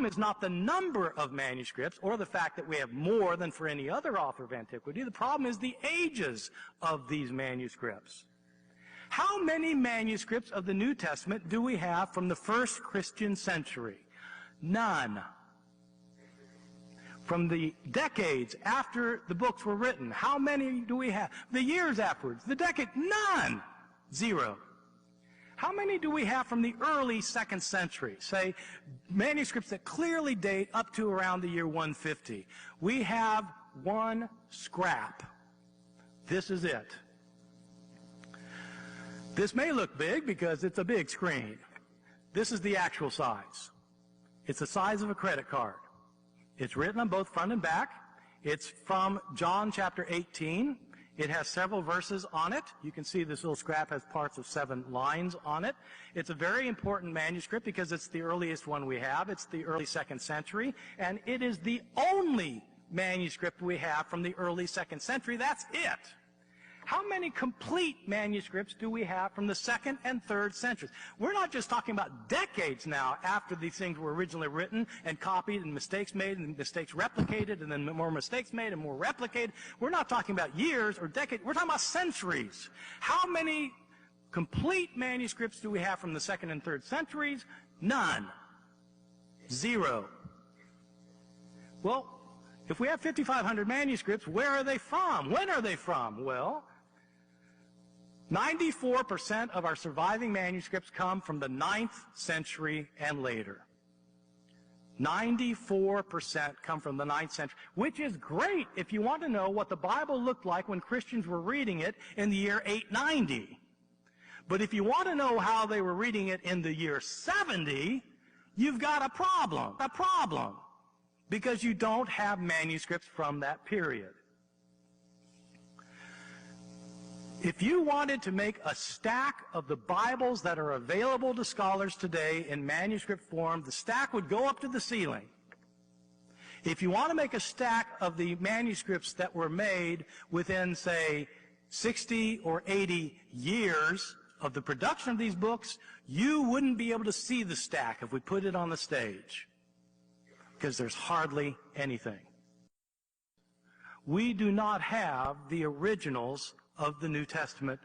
problem is not the number of manuscripts or the fact that we have more than for any other author of antiquity. The problem is the ages of these manuscripts. How many manuscripts of the New Testament do we have from the first Christian century? None. From the decades after the books were written, how many do we have? The years afterwards, the decade, none. Zero. How many do we have from the early 2nd century? Say, manuscripts that clearly date up to around the year 150. We have one scrap. This is it. This may look big because it's a big screen. This is the actual size. It's the size of a credit card. It's written on both front and back. It's from John chapter 18. It has several verses on it. You can see this little scrap has parts of 7 lines on it. It's a very important manuscript because it's the earliest one we have. It's the early 2nd century, and it is the only manuscript we have from the early 2nd century. That's it. How many complete manuscripts do we have from the 2nd and 3rd centuries? We're not just talking about decades now after these things were originally written and copied and mistakes made and mistakes replicated and then more mistakes made and more replicated. We're not talking about years or decades. We're talking about centuries. How many complete manuscripts do we have from the 2nd and 3rd centuries? None. Zero. Well, if we have 5,500 manuscripts, where are they from? When are they from? Well, 94% of our surviving manuscripts come from the 9th century and later. 94% come from the 9th century, which is great if you want to know what the Bible looked like when Christians were reading it in the year 890. But if you want to know how they were reading it in the year 70, you've got a problem. Because you don't have manuscripts from that period. If you wanted to make a stack of the Bibles that are available to scholars today in manuscript form, the stack would go up to the ceiling. If you want to make a stack of the manuscripts that were made within, say, 60 or 80 years of the production of these books, you wouldn't be able to see the stack if we put it on the stage, because there's hardly anything. We do not have the originals of the New Testament